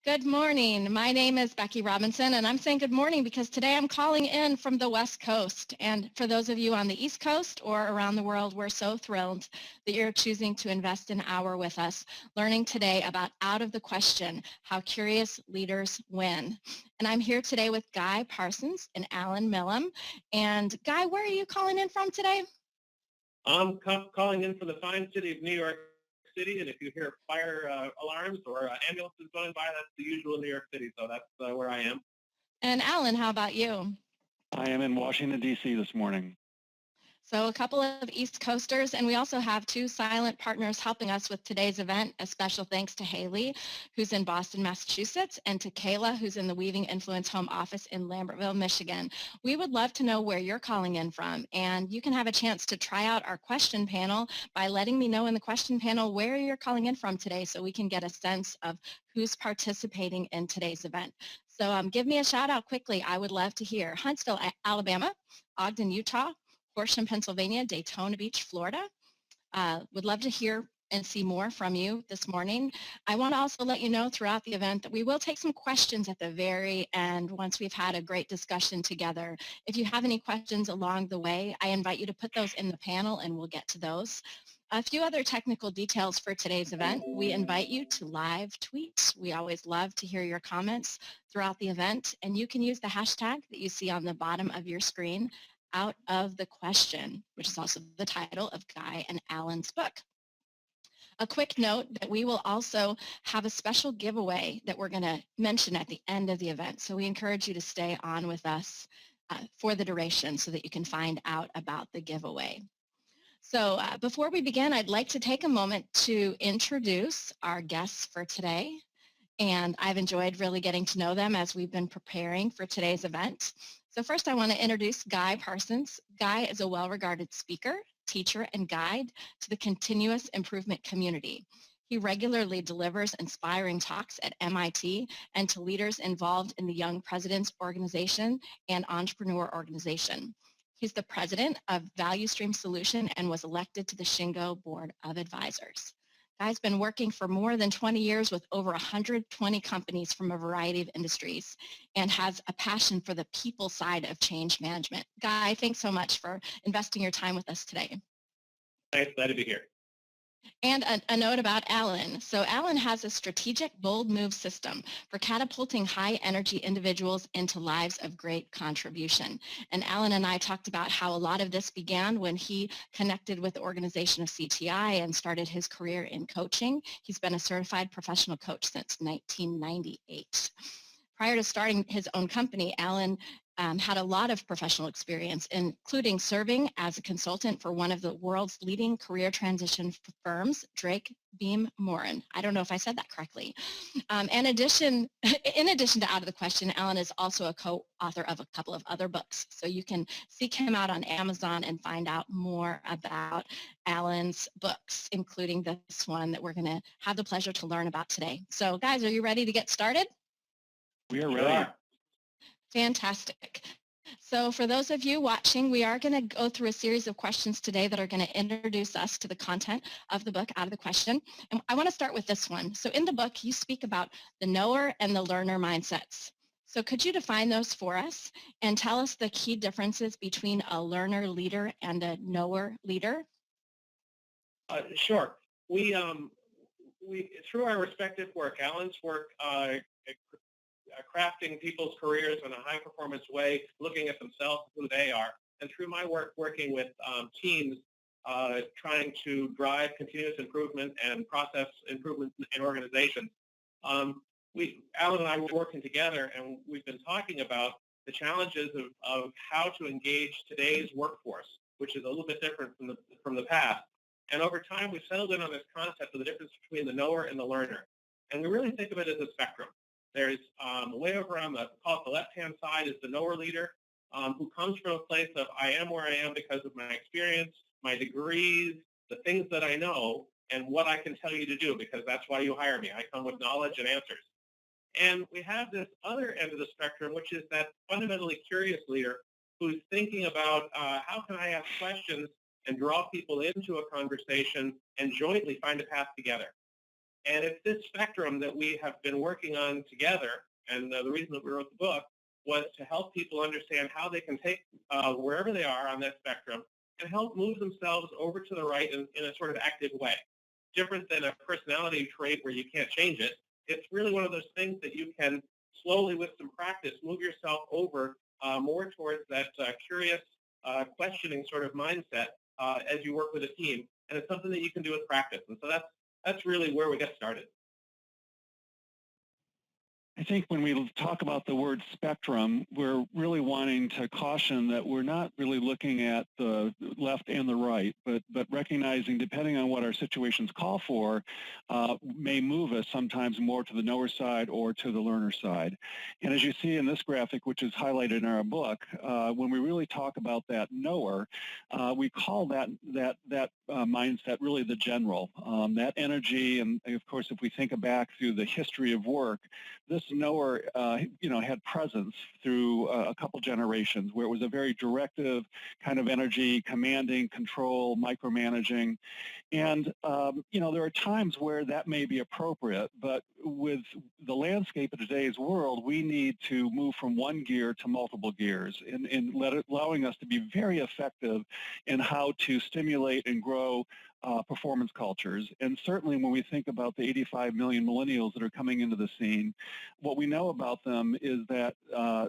Good morning. My name is Becky Robinson, and I'm saying good morning because today I'm calling in from the West Coast. And for those of you on the East Coast or around the world, we're so thrilled that you're choosing to invest an hour with us, learning today about Out of the Question, How Curious Leaders Win. And I'm here today with Guy Parsons and Allan Milham. And Guy, where are you calling in from today? I'm calling in from the fine city of New York City, and if you hear fire alarms or ambulances going by, that's the usual New York City, so that's where I am. And Allan, how about you? I am in Washington, D.C. this morning. So a couple of East Coasters, and we also have two silent partners helping us with today's event. A special thanks to Haley, who's in Boston, Massachusetts, and to Kayla, who's in the Weaving Influence Home Office in Lambertville, Michigan. We would love to know where you're calling in from, and you can have a chance to try out our question panel by letting me know in the question panel where you're calling in from today so we can get a sense of who's participating in today's event. So give me a shout out quickly. I would love to hear Huntsville, Alabama, Ogden, Utah, Horsham, Pennsylvania, Daytona Beach, Florida. Would love to hear and see more from you this morning. I want to also let you know throughout the event that we will take some questions at the very end once we've had a great discussion together. If you have any questions along the way, I invite you to put those in the panel and we'll get to those. A few other technical details for today's event. We invite you to live tweet. We always love to hear your comments throughout the event, and you can use the hashtag that you see on the bottom of your screen, Out of the Question, which is also the title of Guy and Allan's book. A quick note that we will also have a special giveaway that we're going to mention at the end of the event. So we encourage you to stay on with us for the duration so that you can find out about the giveaway. So before we begin, I'd like to take a moment to introduce our guests for today. And I've enjoyed really getting to know them as we've been preparing for today's event. So first I want to introduce Guy Parsons. Guy is a well-regarded speaker, teacher, and guide to the continuous improvement community. He regularly delivers inspiring talks at MIT and to leaders involved in the Young Presidents Organization and Entrepreneur Organization. He's the president of Value Stream Solution and was elected to the Shingo Board of Advisors. Guy's been working for more than 20 years with over 120 companies from a variety of industries and has a passion for the people side of change management. Guy, thanks so much for investing your time with us today. Thanks, glad to be here. And a note about Allan. So Allan has a strategic bold move system for catapulting high energy individuals into lives of great contribution. And Allan and I talked about how a lot of this began when he connected with the organization of CTI and started his career in coaching. He's been a certified professional coach since 1998. Prior to starting his own company, Allan had a lot of professional experience, including serving as a consultant for one of the world's leading career transition firms, Drake Beam Morin. I don't know if I said that correctly. In addition to Out of the Question, Allan is also a co-author of a couple of other books. So you can seek him out on Amazon and find out more about Allan's books, including this one that we're going to have the pleasure to learn about today. So guys, are you ready to get started? We are ready. Fantastic. So for those of you watching, we are going to go through a series of questions today that are going to introduce us to the content of the book, Out of the Question. And I want to start with this one. So in the book, you speak about the knower and the learner mindsets. So could you define those for us and tell us the key differences between a learner leader and a knower leader? Sure. We through our respective work, Allan's work, crafting people's careers in a high-performance way, looking at themselves, who they are, and through my work working with teams, trying to drive continuous improvement and process improvement in organizations. Allan and I were working together, and we've been talking about the challenges of how to engage today's workforce, which is a little bit different from the past. And over time, we've settled in on this concept of the difference between the knower and the learner. And we really think of it as a spectrum. There's way over on the left-hand side is the knower leader, who comes from a place of I am where I am because of my experience, my degrees, the things that I know, and what I can tell you to do, because that's why you hire me. I come with knowledge and answers. And we have this other end of the spectrum, which is that fundamentally curious leader who's thinking about how can I ask questions and draw people into a conversation and jointly find a path together. And it's this spectrum that we have been working on together. And the reason that we wrote the book was to help people understand how they can take wherever they are on that spectrum and help move themselves over to the right in a sort of active way. Different than a personality trait where you can't change it. It's really one of those things that you can slowly, with some practice, move yourself over more towards that curious, questioning sort of mindset as you work with a team. And it's something that you can do with practice. And so that's really where we get started. I think when we talk about the word spectrum, we're really wanting to caution that we're not really looking at the left and the right, but recognizing, depending on what our situations call for, may move us sometimes more to the knower side or to the learner side. And as you see in this graphic, which is highlighted in our book, when we really talk about that knower, we call that mindset really the general. That energy, and of course, if we think back through the history of work, this knower, had presence through a couple generations where it was a very directive kind of energy, commanding, control, micromanaging. And, there are times where that may be appropriate, but with the landscape of today's world, we need to move from one gear to multiple gears and allowing us to be very effective in how to stimulate and grow performance cultures. And certainly when we think about the 85 million millennials that are coming into the scene, what we know about them is that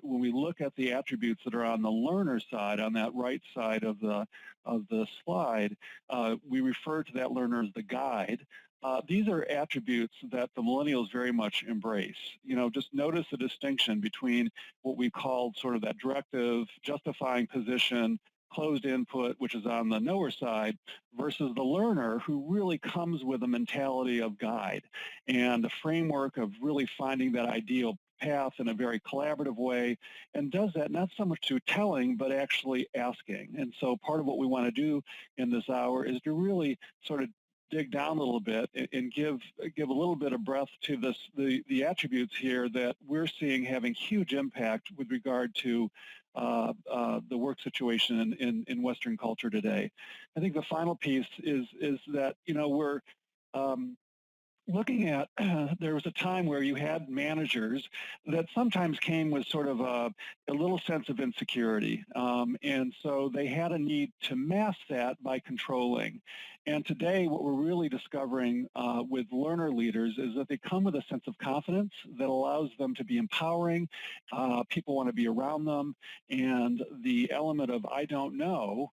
when we look at the attributes that are on the learner side, on that right side of the slide, we refer to that learner as the guide. These are attributes that the millennials very much embrace. Just notice the distinction between what we called sort of that directive, justifying position, closed input, which is on the knower side, versus the learner who really comes with a mentality of guide and the framework of really finding that ideal path in a very collaborative way, and does that not so much through telling, but actually asking. And so part of what we want to do in this hour is to really sort of dig down a little bit and give a little bit of breath to the attributes here that we're seeing having huge impact with regard to the work situation in Western culture today. I think the final piece is that we're looking at, there was a time where you had managers that sometimes came with sort of a little sense of insecurity. And so they had a need to mask that by controlling. And today, what we're really discovering with learner leaders is that they come with a sense of confidence that allows them to be empowering. People want to be around them. And the element of I don't know,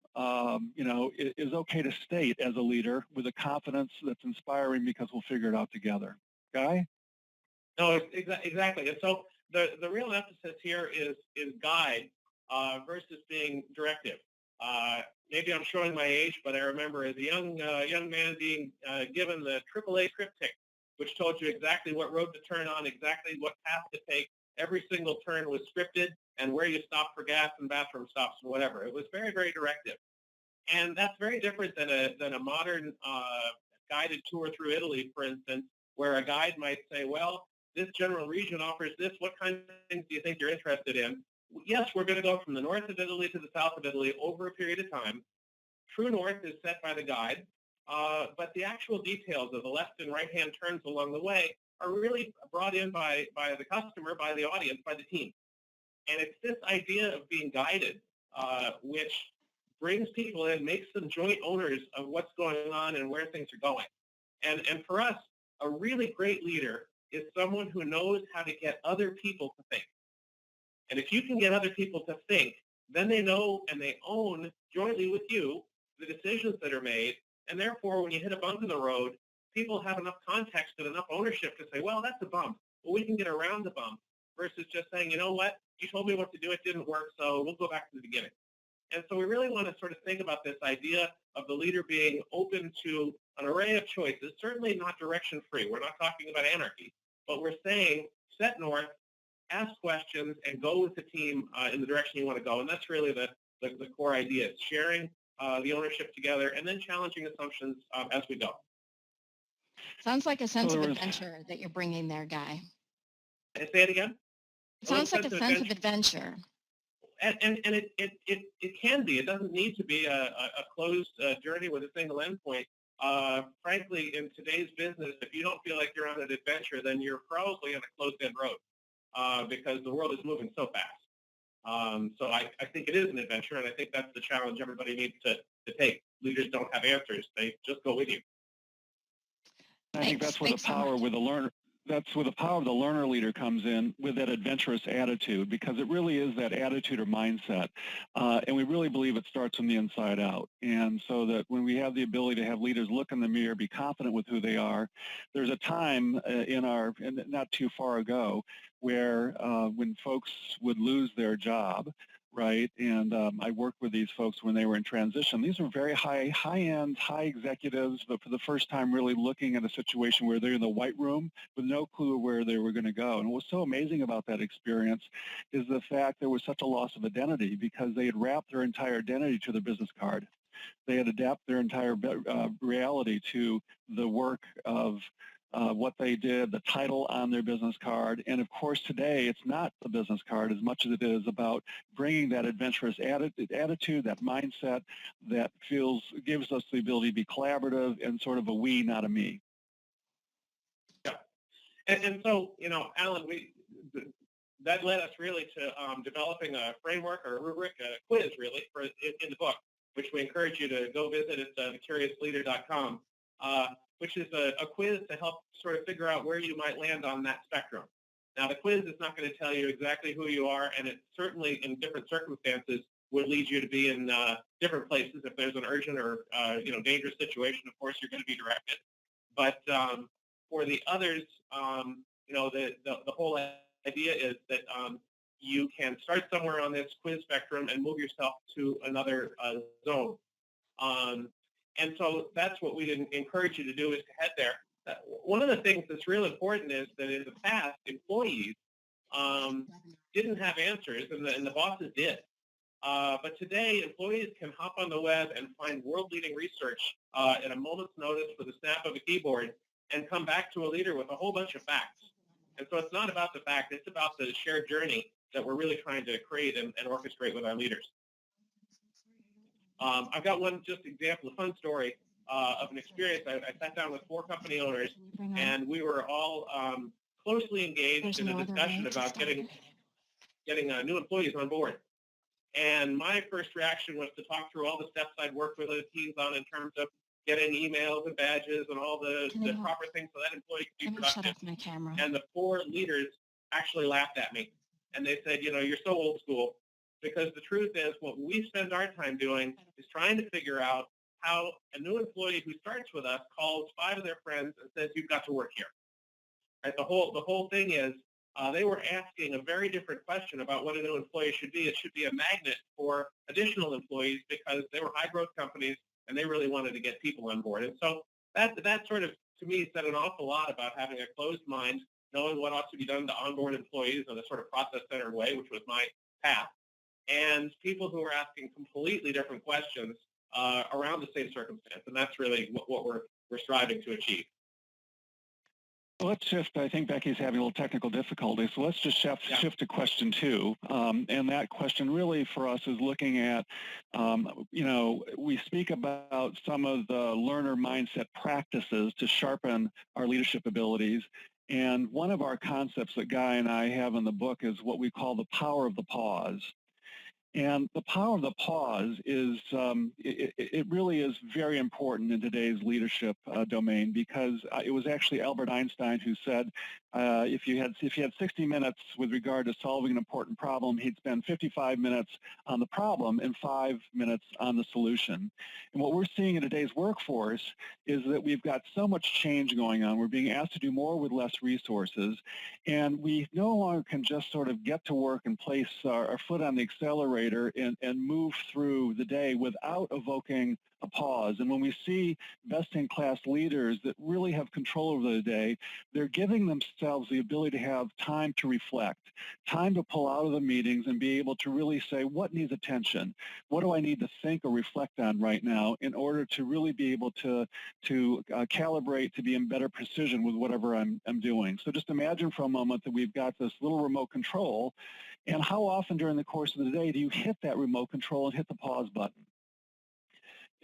is okay to state as a leader with a confidence that's inspiring because we'll figure it out together. Guy? No, exactly. And so the real emphasis here is guide versus being directive. Maybe I'm showing my age, but I remember as a young man being given the AAA triptych, which told you exactly what road to turn on, exactly what path to take. Every single turn was scripted, and where you stop for gas and bathroom stops and whatever. It was very, very directive. And that's very different than a modern guided tour through Italy, for instance, where a guide might say, well, this general region offers this. What kind of things do you think you're interested in? Yes, we're going to go from the north of Italy to the south of Italy over a period of time. True north is set by the guide, but the actual details of the left and right-hand turns along the way are really brought in by the customer, by the audience, by the team. And it's this idea of being guided, which brings people in, makes them joint owners of what's going on and where things are going. And for us, a really great leader is someone who knows how to get other people to think. And if you can get other people to think, then they know and they own jointly with you the decisions that are made. And therefore, when you hit a bump in the road, people have enough context and enough ownership to say, well, that's a bump. Well, we can get around the bump versus just saying, you know what, you told me what to do, it didn't work, so we'll go back to the beginning. And so we really want to sort of think about this idea of the leader being open to an array of choices, certainly not direction free. We're not talking about anarchy, but we're saying set north, ask questions, and go with the team in the direction you want to go. And that's really the core idea. It's sharing the ownership together and then challenging assumptions as we go. Sounds like a sense of adventure that you're bringing there, Guy. Say it again? It sounds like a sense of adventure. And it can be. It doesn't need to be a closed journey with a single endpoint. frankly, in today's business, if you don't feel like you're on an adventure, then you're probably on a closed-end road because the world is moving so fast. So I think it is an adventure, and I think that's the challenge everybody needs to take. Leaders don't have answers. They just go with you. I think that's where the power with the learner. That's where the power of the learner leader comes in with that adventurous attitude, because it really is that attitude or mindset. And we really believe it starts from the inside out. And so that when we have the ability to have leaders look in the mirror, be confident with who they are, there's a time not too far ago where when folks would lose their job, right? And I worked with these folks when they were in transition. These were very high-end, high executives, but for the first time really looking at a situation where they're in the white room with no clue where they were going to go. And what was so amazing about that experience is the fact there was such a loss of identity, because they had wrapped their entire identity to their business card. They had adapted their entire reality to the work of what they did, the title on their business card. And of course, today, it's not the business card as much as it is about bringing that adventurous attitude, that mindset that gives us the ability to be collaborative and sort of a we, not a me. Yeah. And so, Allan, that led us really to developing a framework or a rubric, a quiz really, in the book, which we encourage you to go visit. It's thecuriousleader.com. Which is a quiz to help sort of figure out where you might land on that spectrum. Now, the quiz is not going to tell you exactly who you are, and it certainly, in different circumstances, would lead you to be in different places. If there's an urgent or dangerous situation, of course, you're going to be directed. But for the others, the whole idea is that you can start somewhere on this quiz spectrum and move yourself to another zone. And so that's what we encourage you to do, is to head there. One of the things that's real important is that in the past, employees didn't have answers, and the bosses did. But today, employees can hop on the web and find world-leading research at a moment's notice with a snap of a keyboard and come back to a leader with a whole bunch of facts. And so it's not about the fact, it's about the shared journey that we're really trying to create and orchestrate with our leaders. I've got one just example, a fun story of an experience. I sat down with 4 company owners, and we were all closely engaged in a discussion about getting new employees on board. And my first reaction was to talk through all the steps I'd worked with the teams on in terms of getting emails and badges and all the proper things so that employee could be productive. Shut off my camera. And the 4 leaders actually laughed at me, and they said, you're so old school. Because the truth is, what we spend our time doing is trying to figure out how a new employee who starts with us calls 5 of their friends and says, "You've got to work here." Right? The whole thing is they were asking a very different question about what a new employee should be. It should be a magnet for additional employees because they were high-growth companies and they really wanted to get people on board. And so that sort of, to me, said an awful lot about having a closed mind, knowing what ought to be done to onboard employees in a sort of process-centered way, which was my path. And people who are asking completely different questions around the same circumstance. And that's really what we're striving to achieve. Let's shift. I think Becky's having a little technical difficulty, so let's just shift to question 2. And that question really for us is looking at, we speak about some of the learner mindset practices to sharpen our leadership abilities. And one of our concepts that Guy and I have in the book is what we call the power of the pause. And the power of the pause is, it really is very important in today's leadership domain, because it was actually Albert Einstein who said, if you had 60 minutes with regard to solving an important problem, he'd spend 55 minutes on the problem and 5 minutes on the solution. And what we're seeing in today's workforce is that we've got so much change going on. We're being asked to do more with less resources, and we no longer can just sort of get to work and place our foot on the accelerator and move through the day without evoking a pause. And when we see best-in-class leaders that really have control over the day, they're giving themselves the ability to have time to reflect, time to pull out of the meetings and be able to really say, what needs attention? What do I need to think or reflect on right now in order to really be able to calibrate, to be in better precision with whatever I'm doing? So just imagine for a moment that we've got this little remote control, and how often during the course of the day do you hit that remote control and hit the pause button?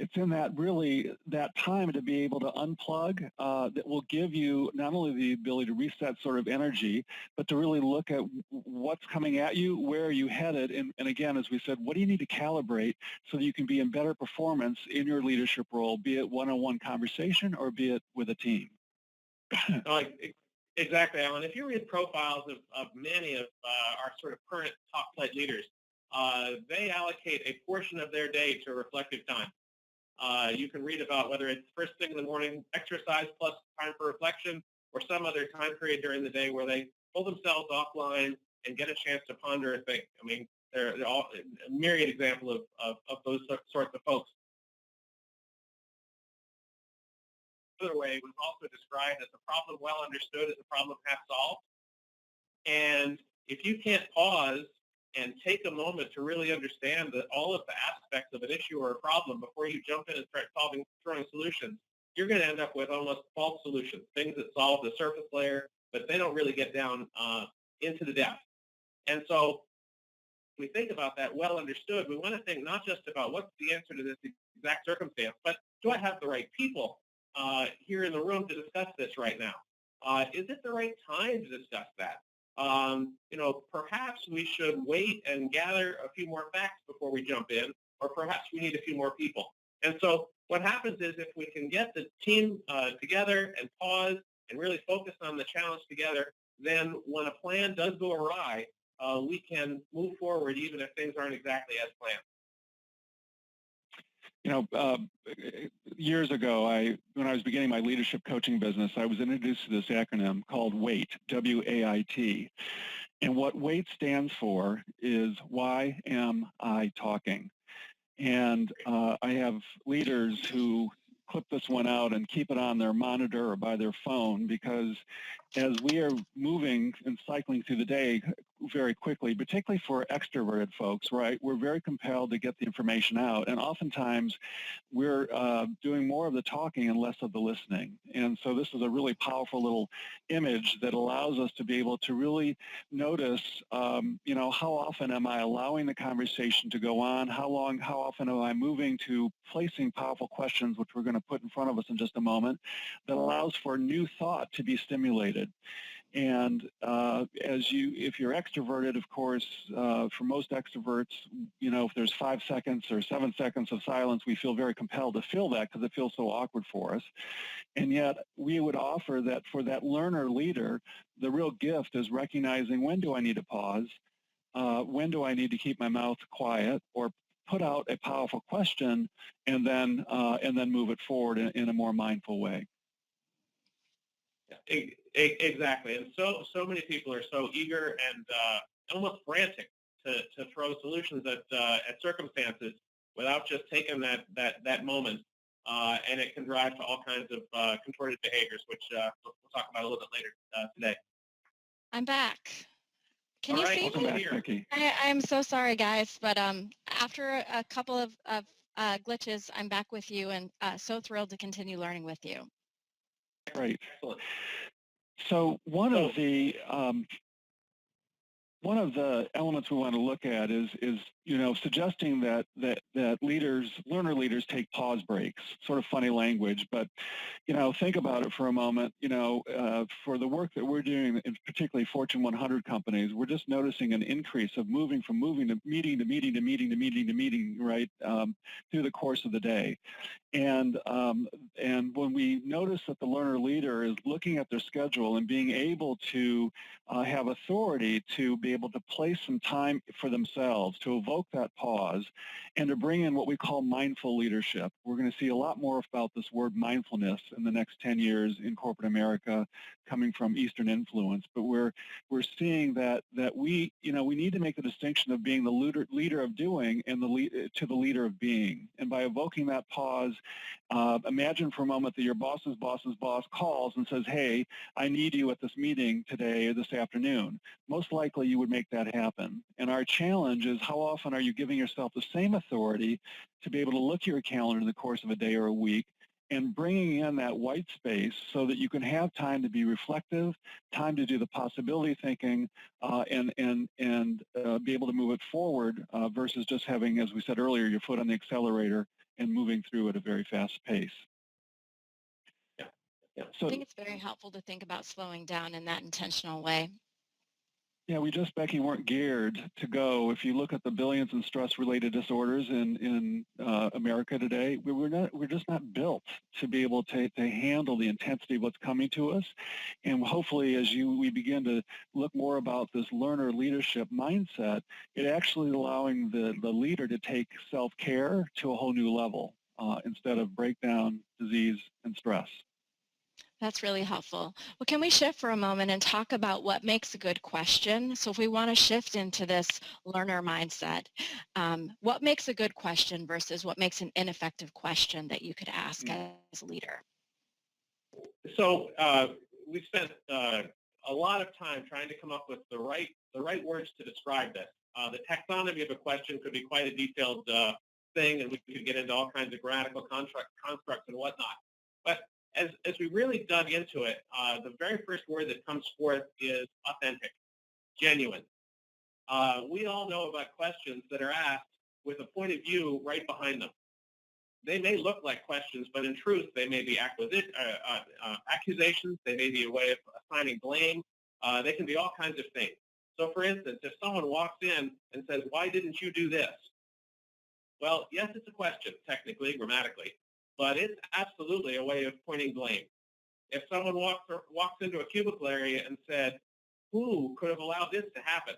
it's in that really that time to be able to unplug that will give you not only the ability to reset sort of energy, but to really look at what's coming at you, where are you headed, and again, as we said, what do you need to calibrate so that you can be in better performance in your leadership role, be it one-on-one conversation or be it with a team. Exactly, Alan. If you read profiles of many of our sort of current top flight leaders, they allocate a portion of their day to reflective time. You can read about whether it's first thing in the morning, exercise plus time for reflection, or some other time period during the day where they pull themselves offline and get a chance to ponder and think. I mean, they're all a myriad example of those sorts of folks. Another way was also described as a problem well understood as a problem half solved. And if you can't pause and take a moment to really understand that all of the aspects of an issue or a problem before you jump in and start throwing solutions, you're going to end up with almost false solutions, things that solve the surface layer, but they don't really get down into the depth. And so we think about that well understood. We want to think not just about what's the answer to this exact circumstance, but do I have the right people here in the room to discuss this right now? Is it the right time to discuss that? Perhaps we should wait and gather a few more facts before we jump in, or perhaps we need a few more people. And so what happens is if we can get the team together and pause and really focus on the challenge together, then when a plan does go awry, we can move forward even if things aren't exactly as planned. Years ago, when I was beginning my leadership coaching business, I was introduced to this acronym called WAIT, W-A-I-T. And what WAIT stands for is why am I talking? And I have leaders who clip this one out and keep it on their monitor or by their phone, because as we are moving and cycling through the day very quickly, particularly for extroverted folks, right, we're very compelled to get the information out. And oftentimes we're doing more of the talking and less of the listening. And so this is a really powerful little image that allows us to be able to really notice, how often am I allowing the conversation to go on? How often am I moving to placing powerful questions, which we're going to put in front of us in just a moment, that allows for new thought to be stimulated. And if you're extroverted, of course, for most extroverts, if there's 5 seconds or 7 seconds of silence, we feel very compelled to fill that because it feels so awkward for us. And yet we would offer that for that learner leader, the real gift is recognizing when do I need to pause, when do I need to keep my mouth quiet, or put out a powerful question, and then move it forward in a more mindful way. Exactly, and so many people are so eager and almost frantic to throw solutions at circumstances without just taking that moment, and it can drive to all kinds of contorted behaviors, which we'll talk about a little bit later today. I'm back. Can you see me? I'm so sorry, guys, but after a couple of glitches, I'm back with you, and so thrilled to continue learning with you. Great. Excellent. So one of the elements we want to look at is suggesting that learner leaders take pause breaks. Sort of funny language, but think about it for a moment. For the work that we're doing, in particularly Fortune 100 companies, we're just noticing an increase of moving to meeting to meeting to meeting to meeting to meeting, right, through the course of the day. And when we notice that the learner leader is looking at their schedule and being able to have authority to be able to place some time for themselves, to evoke that pause, and to bring in what we call mindful leadership. We're going to see a lot more about this word mindfulness in the next 10 years in corporate America, coming from Eastern influence. But we're seeing that we need to make the distinction of being the leader of doing and to the leader of being. And by evoking that pause, imagine for a moment that your boss's boss's boss calls and says, hey, I need you at this meeting today or this afternoon. Most likely you would make that happen. And our challenge is, how often are you giving yourself the same authority to be able to look at your calendar in the course of a day or a week and bringing in that white space so that you can have time to be reflective, time to do the possibility thinking, and be able to move it forward versus just having, as we said earlier, your foot on the accelerator and moving through at a very fast pace. Yeah. Yeah. I think it's very helpful to think about slowing down in that intentional way. Yeah, we just, Becky, weren't geared to go. If you look at the billions in stress-related disorders in America today, we're just not built to be able to handle the intensity of what's coming to us. And hopefully, as we begin to look more about this learner leadership mindset, it actually allowing the leader to take self-care to a whole new level instead of breakdown, disease, and stress. That's really helpful. Well, can we shift for a moment and talk about what makes a good question? So if we want to shift into this learner mindset, what makes a good question versus what makes an ineffective question that you could ask as a leader? So we've spent a lot of time trying to come up with the right words to describe this. The taxonomy of a question could be quite a detailed thing, and we could get into all kinds of grammatical constructs and whatnot. But as we really dug into it, the very first word that comes forth is authentic, genuine. We all know about questions that are asked with a point of view right behind them. They may look like questions, but in truth, they may be accusations. They may be a way of assigning blame. They can be all kinds of things. So, for instance, if someone walks in and says, "Why didn't you do this?" Well, yes, it's a question, technically, grammatically, but it's absolutely a way of pointing blame. If someone walks into a cubicle area and said, "Who could have allowed this to happen?"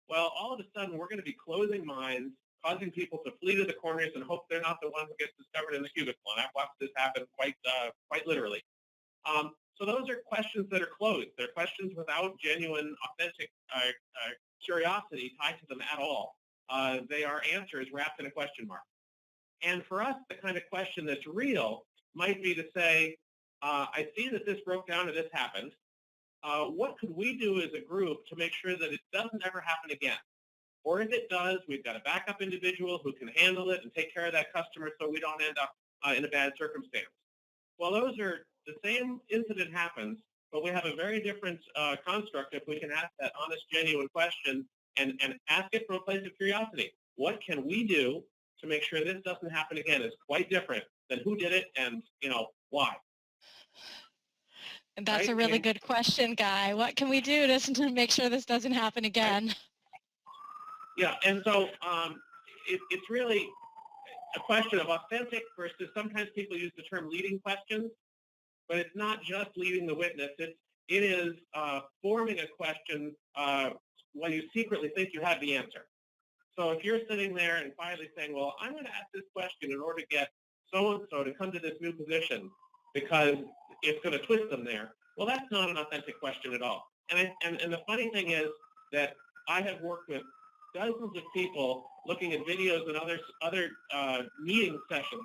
Well, all of a sudden, we're going to be closing minds, causing people to flee to the corners and hope they're not the one who gets discovered in the cubicle. And I've watched this happen quite literally. So those are questions that are closed. They're questions without genuine, authentic curiosity tied to them at all. They are answers wrapped in a question mark. And for us, the kind of question that's real might be to say, I see that this broke down and this happened. What could we do as a group to make sure that it doesn't ever happen again? Or if it does, we've got a backup individual who can handle it and take care of that customer so we don't end up in a bad circumstance. Well, those are the same incident happens, but we have a very different construct if we can ask that honest, genuine question and ask it from a place of curiosity. What can we do to make sure this doesn't happen again is quite different than who did it and, why. And that's right? a really good question, Guy. What can we do to make sure this doesn't happen again? Right? Yeah, and so it's really a question of authentic versus sometimes people use the term leading questions, but it's not just leading the witness. It is forming a question when you secretly think you have the answer. So if you're sitting there and quietly saying, well, I'm going to ask this question in order to get so-and-so to come to this new position because it's going to twist them there, well, that's not an authentic question at all. And the funny thing is that I have worked with dozens of people looking at videos and other meeting sessions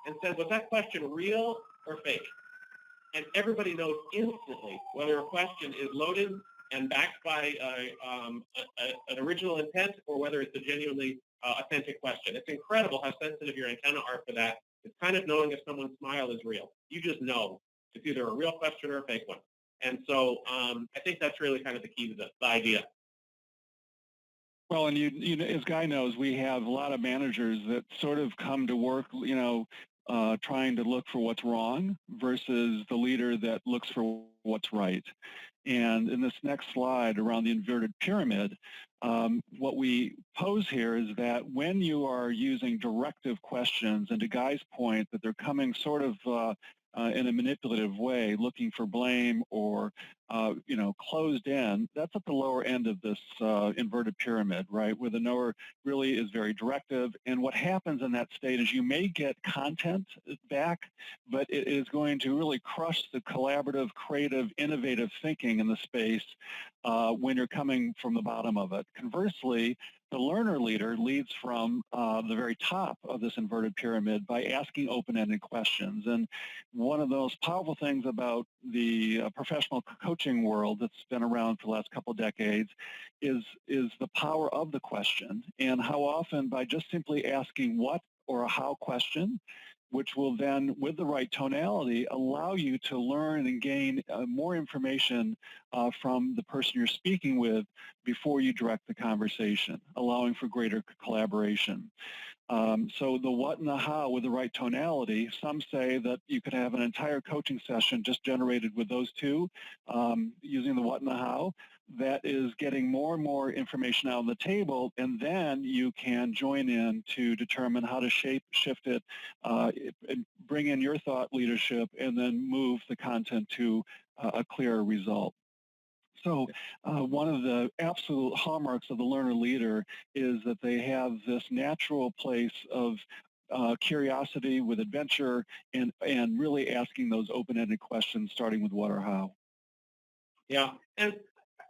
and said, was that question real or fake? And everybody knows instantly whether a question is loaded and backed by an original intent or whether it's a genuinely authentic question. It's incredible how sensitive your antenna are for that. It's kind of knowing if someone's smile is real. You just know it's either a real question or a fake one. And so I think that's really kind of the key to the idea. Well, and you know, as Guy knows, we have a lot of managers that sort of come to work, trying to look for what's wrong versus the leader that looks for what's right. And in this next slide around the inverted pyramid, what we pose here is that when you are using directive questions, and to Guy's point that they're coming sort of in a manipulative way, looking for blame or, closed in, that's at the lower end of this inverted pyramid, right, where the knower really is very directive. And what happens in that state is you may get content back, but it is going to really crush the collaborative, creative, innovative thinking in the space when you're coming from the bottom of it. Conversely, the learner leader leads from the very top of this inverted pyramid by asking open-ended questions. And one of the most powerful things about the professional coaching world that's been around for the last couple of decades is the power of the question, and how often by just simply asking what or a how question, which will then, with the right tonality, allow you to learn and gain more information from the person you're speaking with before you direct the conversation, allowing for greater collaboration. So the what and the how with the right tonality, some say that you could have an entire coaching session just generated with those two, using the what and the how. That is getting more and more information out on the table, and then you can join in to determine how to shift it, and bring in your thought leadership, and then move the content to a clearer result. So one of the absolute hallmarks of the learner leader is that they have this natural place of curiosity with adventure and really asking those open-ended questions, starting with what or how. Yeah, and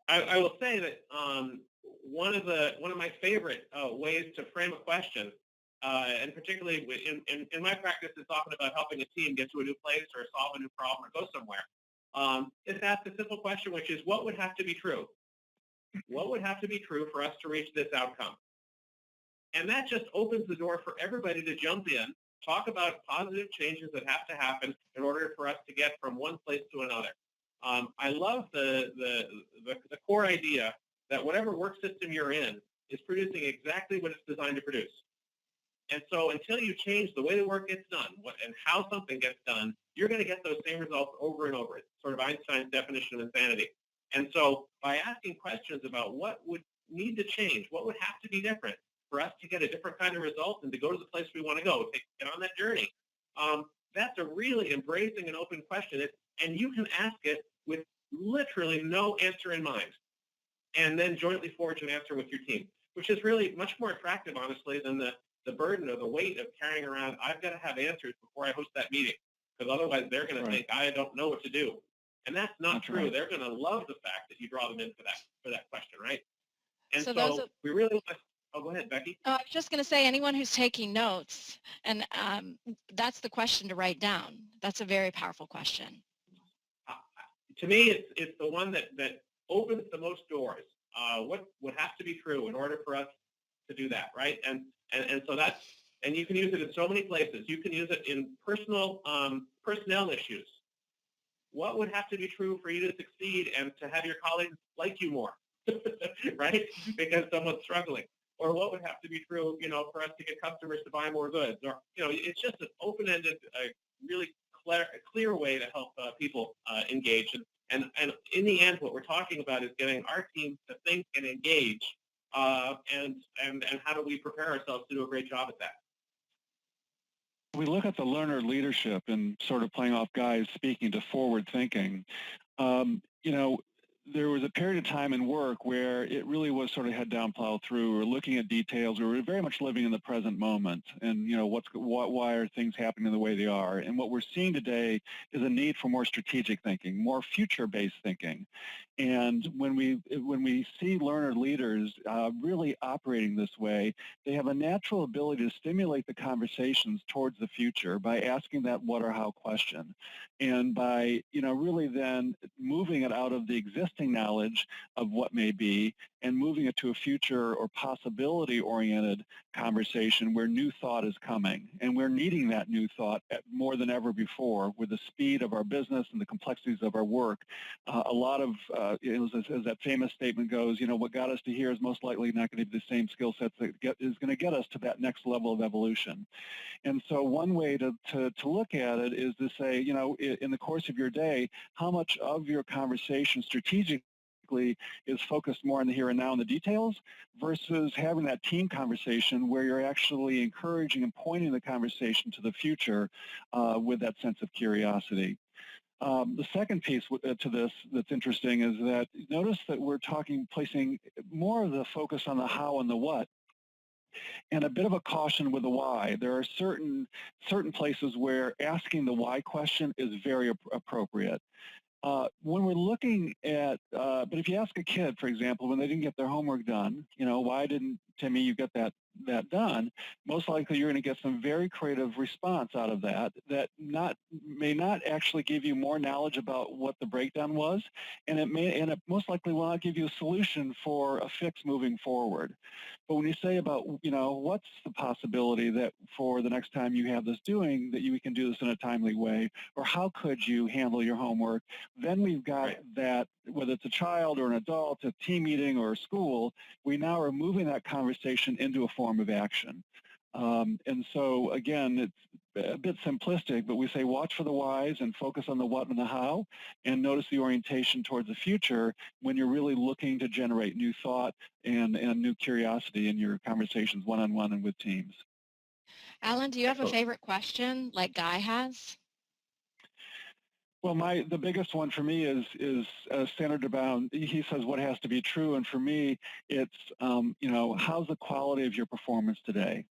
I will say that one of my favorite ways to frame a question, and particularly in my practice, it's often about helping a team get to a new place or solve a new problem or go somewhere. Is ask a simple question, which is, what would have to be true? What would have to be true for us to reach this outcome? And that just opens the door for everybody to jump in, talk about positive changes that have to happen in order for us to get from one place to another. I love the core idea that whatever work system you're in is producing exactly what it's designed to produce. And so until you change the way the work gets done and how something gets done, you're going to get those same results over and over. It's sort of Einstein's definition of insanity. And so by asking questions about what would need to change, what would have to be different for us to get a different kind of result and to go to the place we want to go, to get on that journey, that's a really embracing and open question. And you can ask it with literally no answer in mind, and then jointly forge an answer with your team, which is really much more attractive, honestly, than the burden or the weight of carrying around, I've got to have answers before I host that meeting, because otherwise they're going to think I don't know what to do. And that's not true. Right. They're going to love the fact that you draw them in for that question, right? And so we really, oh, go ahead, Becky. I was just going to say, anyone who's taking notes, and that's the question to write down. That's a very powerful question. To me, it's the one that opens the most doors. What would have to be true in order for us to do that, right? And so that's, and you can use it in so many places. You can use it in personnel issues. What would have to be true for you to succeed and to have your colleagues like you more, right? Because someone's struggling. Or what would have to be true, for us to get customers to buy more goods? Or, it's just an open-ended, really clear way to help people engage. And in the end, what we're talking about is getting our team to think and engage. And how do we prepare ourselves to do a great job at that? We look at the learner leadership and sort of playing off Guy's speaking to forward thinking. There was a period of time in work where it really was sort of head down, plow through. We're looking at details. We were very much living in the present moment, and why are things happening the way they are? And what we're seeing today is a need for more strategic thinking, more future-based thinking. And when we see learner leaders really operating this way, they have a natural ability to stimulate the conversations towards the future by asking that what or how question, and by really then moving it out of the existing knowledge of what may be and moving it to a future or possibility-oriented conversation where new thought is coming. And we're needing that new thought more than ever before with the speed of our business and the complexities of our work. A lot of, as that famous statement goes, what got us to here is most likely not going to be the same skill sets that is going to get us to that next level of evolution. And so one way to look at it is to say, in the course of your day, how much of your conversation strategically is focused more on the here and now and the details versus having that team conversation where you're actually encouraging and pointing the conversation to the future with that sense of curiosity. The second piece to this that's interesting is that notice that we're placing more of the focus on the how and the what, and a bit of a caution with the why. There are certain places where asking the why question is very appropriate. When we're looking at, but if you ask a kid, for example, when they didn't get their homework done, why didn't, Timmy, you get that that done, most likely you're going to get some very creative response out of that may not actually give you more knowledge about what the breakdown was, and it most likely will not give you a solution for a fix moving forward. But when you say about, what's the possibility that for the next time you have this doing, that you can do this in a timely way, or how could you handle your homework, then we've got that, whether it's a child or an adult, a team meeting or a school, we now are moving that conversation into a form of action. And so, again, it's a bit simplistic, but we say watch for the whys and focus on the what and the how, and notice the orientation towards the future when you're really looking to generate new thought and new curiosity in your conversations one-on-one and with teams. Allan, do you have a favorite question like Guy has? Well, the biggest one for me is centered around, he says what has to be true, and for me, it's, how's the quality of your performance today?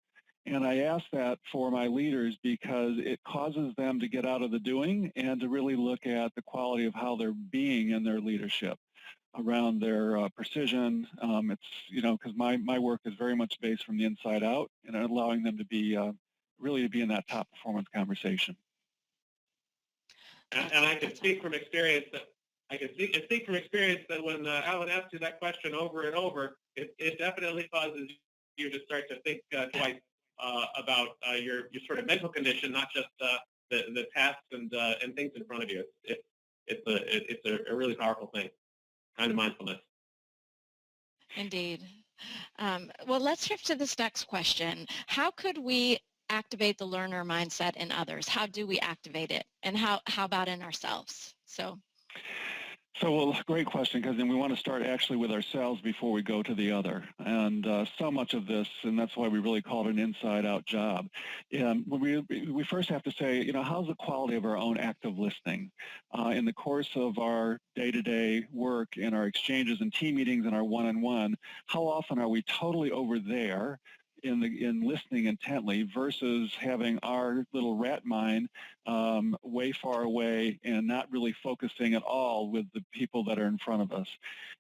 And I ask that for my leaders because it causes them to get out of the doing and to really look at the quality of how they're being in their leadership around their precision. It's, because my work is very much based from the inside out and allowing them to be, really to be in that top performance conversation. And I can speak from experience that when Allan asks you that question over and over, it definitely causes you to start to think twice about your sort of mental condition, not just the tasks and things in front of you. It's a really powerful thing, kind of mindfulness. Indeed. Well, let's shift to this next question. How could we activate the learner mindset in others? How do we activate it? And how about in ourselves? Well, great question, because then we want to start actually with ourselves before we go to the other. And so much of this, and that's why we really call it an inside-out job. We first have to say, how's the quality of our own active listening? In the course of our day-to-day work and our exchanges and team meetings and our one-on-one, how often are we totally over there in listening intently versus having our little rat mind way far away and not really focusing at all with the people that are in front of us.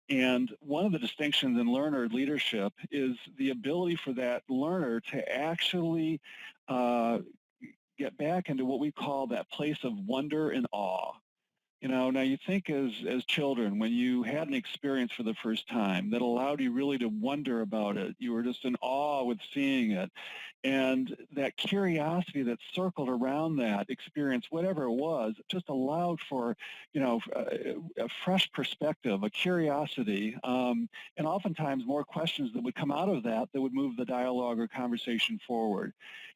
And one of the distinctions in learner leadership is the ability for that learner to actually get back into what we call that place of wonder and awe. Now you think as children, when you had an experience for the first time that allowed you really to wonder about it, you were just in awe with seeing it. And that curiosity that circled around that experience, whatever it was, just allowed for, a fresh perspective, a curiosity, and oftentimes more questions that would come out of that would move the dialogue or conversation forward.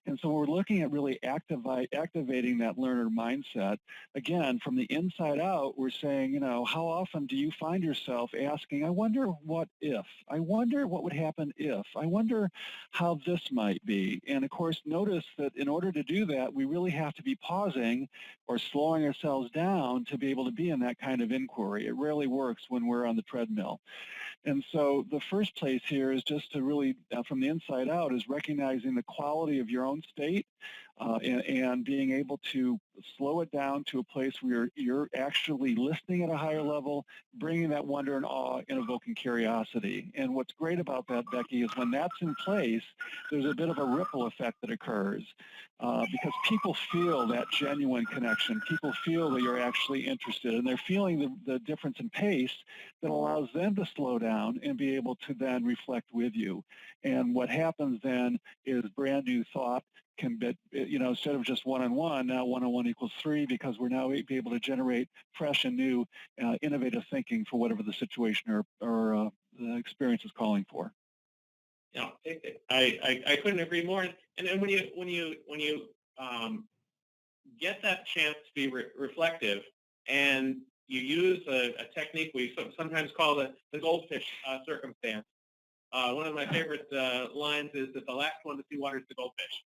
And so we're looking at really activating that learner mindset. Again, from the inside out, we're saying, how often do you find yourself asking, I wonder what if? I wonder what would happen if? I wonder how this might be. And of course, notice that in order to do that, we really have to be pausing or slowing ourselves down to be able to be in that kind of inquiry. It rarely works when we're on the treadmill. And so the first place here is just to really, from the inside out, is recognizing the quality of your own state and being able to slow it down to a place where you're actually listening at a higher level, bringing that wonder and awe and evoking curiosity. And what's great about that, Becky, is when that's in place, there's a bit of a ripple effect that occurs because people feel that genuine connection. People feel that you're actually interested, and they're feeling the difference in pace that allows them to slow down and be able to then reflect with you. And what happens then is brand new thought can be, instead of just one-on-one, now one-on-one equals 3 because we're now able to generate fresh and new innovative thinking for whatever the situation or the experience is calling for. Yeah, I couldn't agree more. And then when you get that chance to be reflective, and you use a technique we sometimes call the goldfish circumstance. One of my favorite lines is that the last one to see water is the goldfish.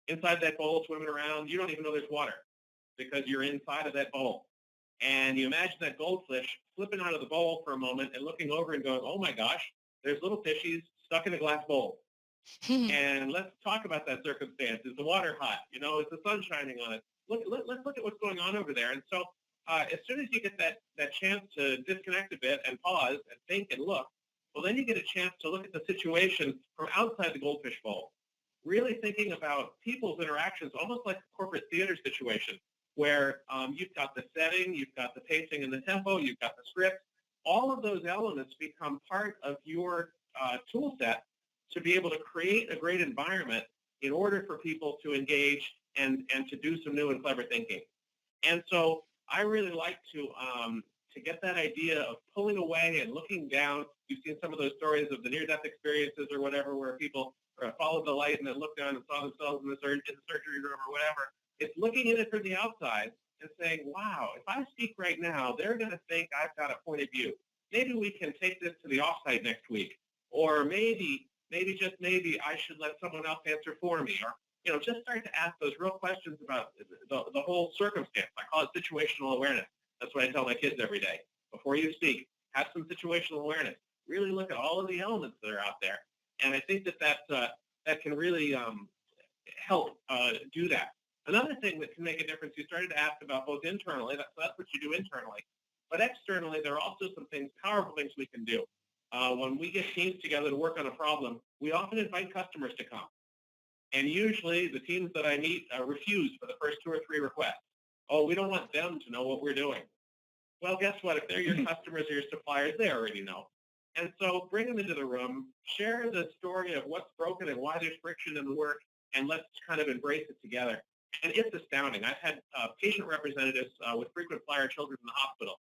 Inside that bowl, swimming around, you don't even know there's water because you're inside of that bowl. And you imagine that goldfish flipping out of the bowl for a moment and looking over and going, oh my gosh, there's little fishies stuck in a glass bowl. And let's talk about that circumstance. Is the water hot? Is the sun shining on it? Let's look at what's going on over there. And so as soon as you get that chance to disconnect a bit and pause and think and look, Well, then you get a chance to look at the situation from outside the goldfish bowl, really thinking about people's interactions, almost like a corporate theater situation, where you've got the setting, you've got the pacing and the tempo, you've got the script. All of those elements become part of your tool set to be able to create a great environment in order for people to engage and to do some new and clever thinking. And so I really like to get that idea of pulling away and looking down. You've seen some of those stories of the near-death experiences or whatever, where people followed the light and then looked down and saw themselves in the surgery room or whatever. It's looking at it from the outside and saying, wow, if I speak right now, they're going to think I've got a point of view. Maybe we can take this to the offsite next week. Or maybe just maybe I should let someone else answer for me. Or, just start to ask those real questions about the whole circumstance. I call it situational awareness. That's what I tell my kids every day. Before you speak, have some situational awareness. Really look at all of the elements that are out there. And I think that can really help do that. Another thing that can make a difference, you started to ask about both internally, so that's what you do internally, but externally, there are also some things, powerful things we can do. When we get teams together to work on a problem, we often invite customers to come. And usually the teams that I meet refuse for the first 2 or 3 requests. Oh, we don't want them to know what we're doing. Well, guess what? If they're your customers or your suppliers, they already know. And so bring them into the room, share the story of what's broken and why there's friction in the work, and let's kind of embrace it together. And it's astounding. I've had patient representatives with frequent flyer children in the hospital.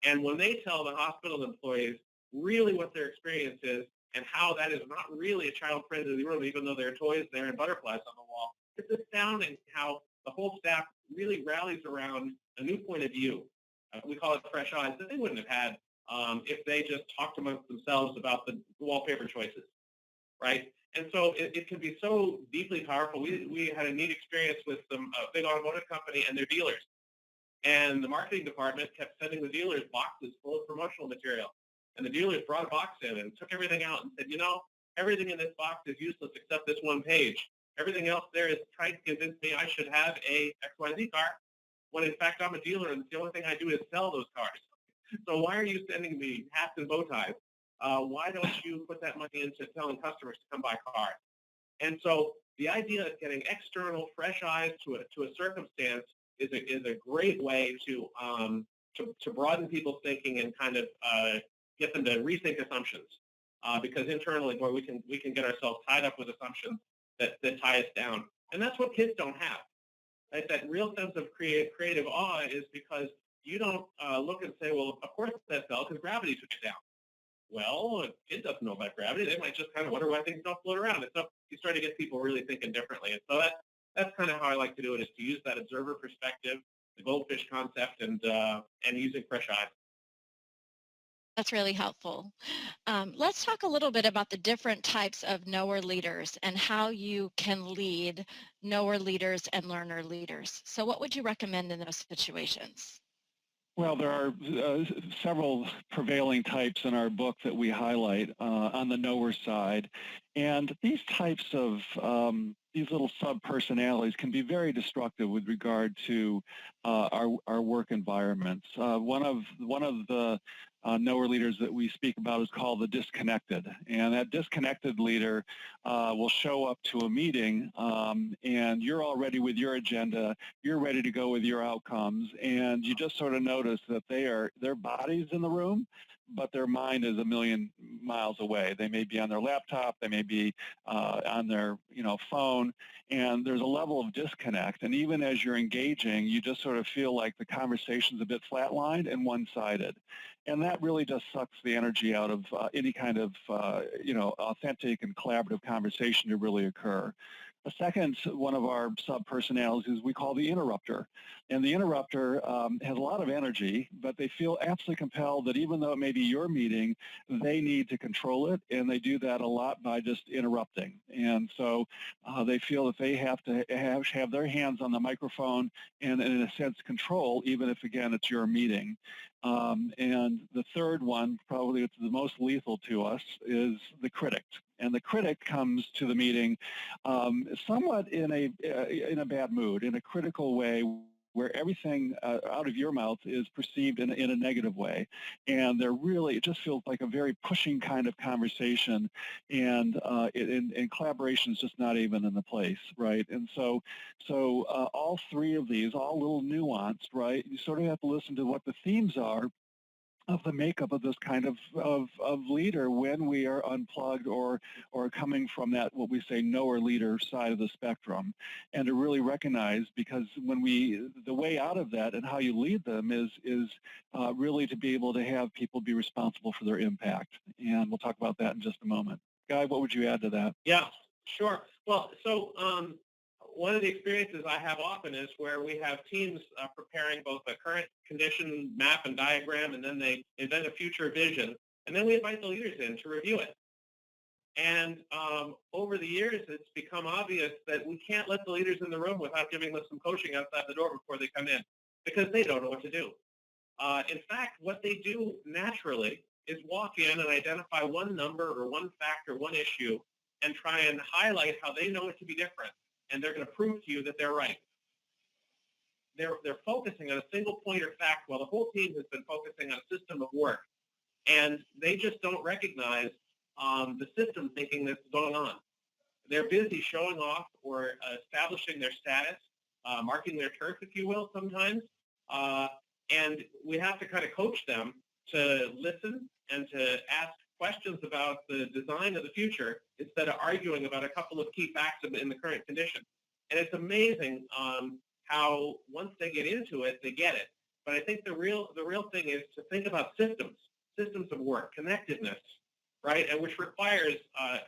And when they tell the hospital employees really what their experience is and how that is not really a child-friendly room, even though there are toys there and butterflies on the wall, it's astounding how the whole staff really rallies around a new point of view. We call it fresh eyes that they wouldn't have had if they just talked amongst themselves about the wallpaper choices, right? And so it can be so deeply powerful. We had a neat experience with a big automotive company and their dealers. And the marketing department kept sending the dealers boxes full of promotional material. And the dealers brought a box in and took everything out and said, everything in this box is useless except this one page. Everything else there is trying to convince me I should have a XYZ car, when in fact I'm a dealer and the only thing I do is sell those cars. So why are you sending me hats and bow ties? Why don't you put that money into telling customers to come buy cars? And so the idea of getting external, fresh eyes to a circumstance is a great way to broaden people's thinking and kind of get them to rethink assumptions. Because internally, boy, we can get ourselves tied up with assumptions that tie us down. And that's what kids don't have. Right? That real sense of creative awe is because you don't look and say, well, of course that fell because gravity took it down. Well, a kid doesn't know about gravity. They might just kind of wonder why things don't float around. And so you start to get people really thinking differently. And so that's kind of how I like to do it, is to use that observer perspective, the goldfish concept, and using fresh eyes. That's really helpful. Let's talk a little bit about the different types of knower leaders and how you can lead knower leaders and learner leaders. So what would you recommend in those situations? Well, there are several prevailing types in our book that we highlight on the knower side. And these types of, these little sub-personalities can be very destructive with regard to our work environments. One of the knower leaders that we speak about is called the disconnected. And that disconnected leader will show up to a meeting and you're all ready with your agenda, you're ready to go with your outcomes, and you just sort of notice that their body's in the room, but their mind is a million miles away. They may be on their laptop, they may be on their phone, and there's a level of disconnect. And even as you're engaging, you just sort of feel like the conversation's a bit flatlined and one-sided. And that really just sucks the energy out of any kind of authentic and collaborative conversation to really occur. The second one of our sub-personalities we call the interrupter. And the interrupter has a lot of energy, but they feel absolutely compelled that even though it may be your meeting, they need to control it, and they do that a lot by just interrupting. And so they feel that they have to have their hands on the microphone and, in a sense, control, even if, again, it's your meeting. And the third one, probably it's the most lethal to us, is the critic. And the critic comes to the meeting somewhat in a bad mood, in a critical way, where everything out of your mouth is perceived in a negative way. And they're really, it just feels like a very pushing kind of conversation, and collaboration is just not even in the place, right? And so all three of these, all a little nuanced, right? You sort of have to listen to what the themes are of the makeup of this kind of leader when we are unplugged or coming from that, what we say, knower leader side of the spectrum, and to really recognize, because when the way out of that and how you lead them is really to be able to have people be responsible for their impact. And we'll talk about that in just a moment. Guy, what would you add to that? Yeah, sure. Well, so one of the experiences I have often is where we have teams preparing both a current condition map and diagram, and then they invent a future vision, and then we invite the leaders in to review it. And over the years, it's become obvious that we can't let the leaders in the room without giving them some coaching outside the door before they come in, because they don't know what to do. In fact, what they do naturally is walk in and identify one number or one fact or one issue and try and highlight how they know it to be different. And they're going to prove to you that they're right. They're focusing on a single point or fact while the whole team has been focusing on a system of work. And they just don't recognize the system thinking that's going on. They're busy showing off or establishing their status, marking their turf, if you will, sometimes. And we have to kind of coach them to listen and to ask questions about the design of the future instead of arguing about a couple of key facts in the current condition. And it's amazing how once they get into it, they get it. But I think the real thing is to think about systems of work, connectedness, right? And which requires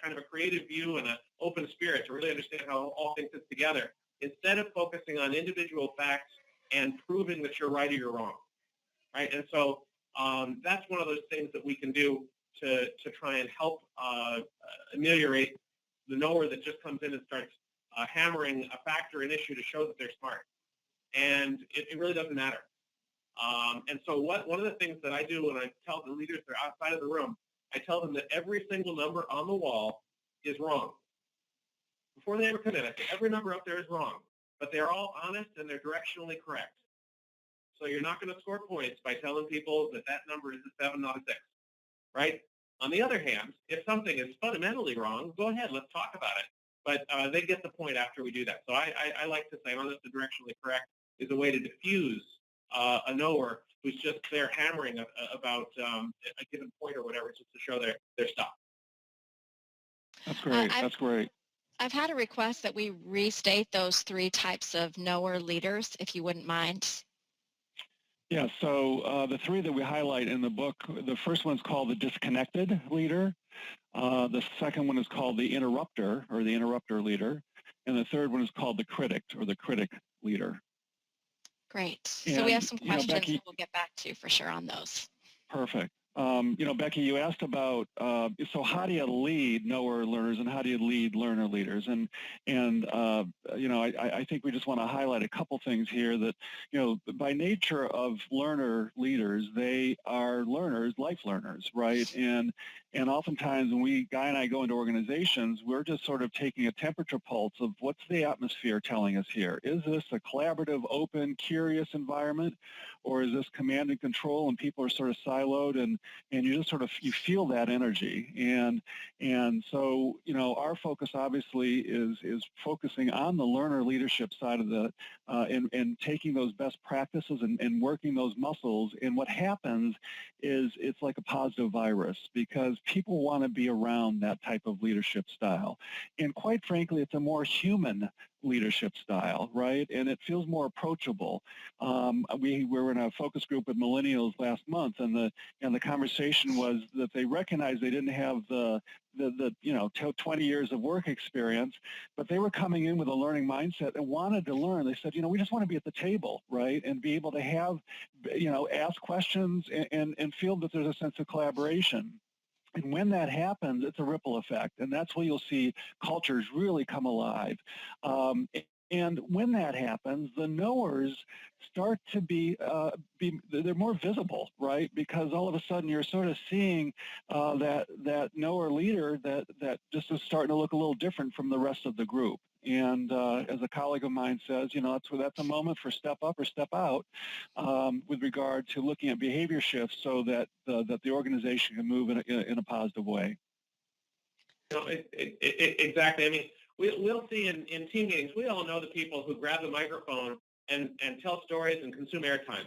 kind of a creative view and an open spirit to really understand how all things fit together, instead of focusing on individual facts and proving that you're right or you're wrong, right? And so that's one of those things that we can do to try and help ameliorate the knower that just comes in and starts hammering a fact or an issue to show that they're smart. And it really doesn't matter. And so one of the things that I do when I tell the leaders they're outside of the room, I tell them that every single number on the wall is wrong. Before they ever come in, I say every number up there is wrong, but they're all honest and they're directionally correct. So you're not going to score points by telling people that number is a 7, not a 6, right? On the other hand, if something is fundamentally wrong, go ahead, let's talk about it. But they get the point after we do that. So I like to say, honest and directionally correct is a way to diffuse a knower who's just there hammering about a given point or whatever, just to show their stuff. That's great. That's great. I've had a request that we restate those 3 types of knower leaders, if you wouldn't mind. Yeah, so the 3 that we highlight in the book, the first one's called the disconnected leader. The second one is called the interrupter, or the interrupter leader. And the third one is called the critic, or the critic leader. Great. And, so we have some questions Becky, that we'll get back to for sure on those. Perfect. Becky, you asked about, so how do you lead knower learners and how do you lead learner leaders? And I think we just want to highlight a couple things here that, by nature of learner leaders, they are learners, life learners, right? And oftentimes when Guy and I go into organizations, we're just sort of taking a temperature pulse of what's the atmosphere telling us here. Is this a collaborative, open, curious environment? Or is this command and control and people are sort of siloed and you just you feel that energy. And so, our focus obviously is focusing on the learner leadership side of the, and taking those best practices and working those muscles. And what happens is it's like a positive virus because people want to be around that type of leadership style. And quite frankly, it's a more human leadership style, right? And it feels more approachable. We were in a focus group with millennials last month, and the conversation was that they recognized they didn't have the 20 years of work experience, but they were coming in with a learning mindset and wanted to learn. They said, we just want to be at the table, right, and be able to have, ask questions and feel that there's a sense of collaboration. And when that happens, it's a ripple effect, and that's where you'll see cultures really come alive. And when that happens, the knowers start to they're more visible, right? Because all of a sudden you're sort of seeing that knower leader that just is starting to look a little different from the rest of the group. And as a colleague of mine says, that's a moment for step up or step out with regard to looking at behavior shifts so that the organization can move in a positive way. Exactly. I mean, we'll see in team meetings, we all know the people who grab the microphone and tell stories and consume airtime.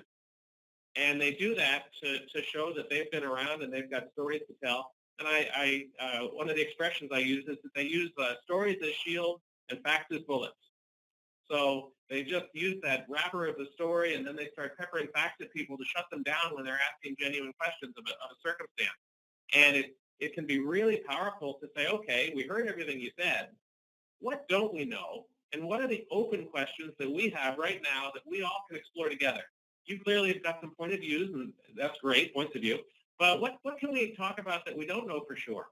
And they do that to show that they've been around and they've got stories to tell. And one of the expressions I use is that they use stories as shields and facts as bullets. So they just use that wrapper of the story, and then they start peppering facts at people to shut them down when they're asking genuine questions of a circumstance. And it can be really powerful to say, okay, we heard everything you said. What don't we know? And what are the open questions that we have right now that we all can explore together? You clearly have got some point of views, and that's great, points of view. But what can we talk about that we don't know for sure?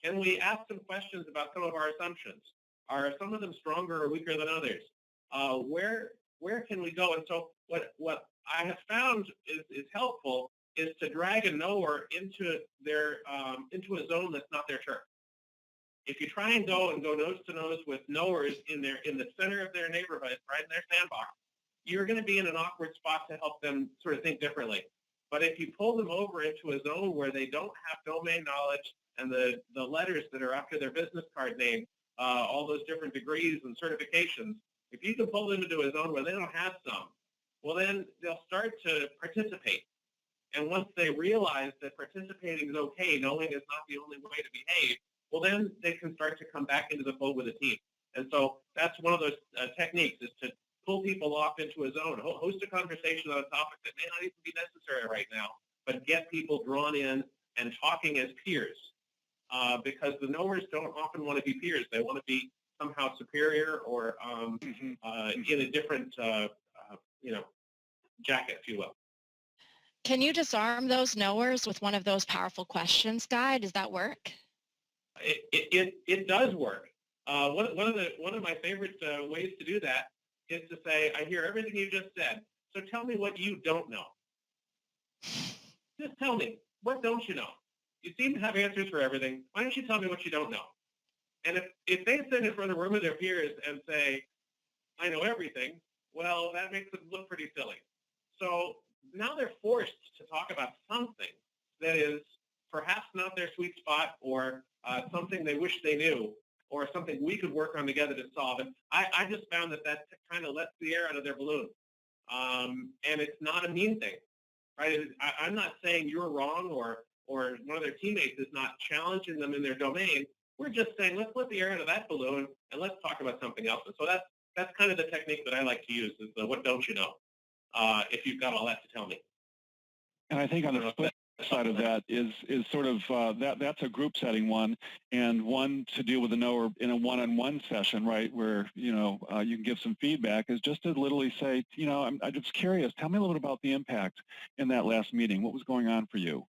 Can we ask some questions about some of our assumptions? Are some of them stronger or weaker than others? Where can we go? And so what I have found is helpful is to drag a knower into a zone that's not their turf. If you try and go nose to nose with knowers in the center of their neighborhood, right in their sandbox, you're going to be in an awkward spot to help them sort of think differently. But if you pull them over into a zone where they don't have domain knowledge and the letters that are after their business card name, all those different degrees and certifications, if you can pull them into a zone where they don't have some, well, then they'll start to participate. And once they realize that participating is okay, knowing is not the only way to behave, well, then they can start to come back into the fold with the team. And so that's one of those techniques, is to pull people off into a zone, host a conversation on a topic that may not even be necessary right now, but get people drawn in and talking as peers. Because the knowers don't often want to be peers. They want to be somehow superior or in a different, jacket, if you will. Can you disarm those knowers with one of those powerful questions, Guy? Does that work? It does work. One of my favorite ways to do that is to say, I hear everything you just said, so tell me what you don't know. Just tell me, what don't you know? You seem to have answers for everything. Why don't you tell me what you don't know? And if they sit in front of a room of their peers and say, I know everything, well, that makes them look pretty silly. So now they're forced to talk about something that is perhaps not their sweet spot, or something they wish they knew, or something we could work on together to solve. And I just found that kind of lets the air out of their balloon. And it's not a mean thing, right? I'm not saying you're wrong or one of their teammates is not challenging them in their domain. We're just saying, let's let the air out of that balloon and let's talk about something else. And so that's kind of the technique that I like to use, is the what don't you know, if you've got all that to tell me. And I think on the flip side of that is sort of that's a group setting one, and one to deal with the knower in a one-on-one session, right, where you can give some feedback, is just to literally say, I'm just curious, tell me a little bit about the impact in that last meeting. What was going on for you?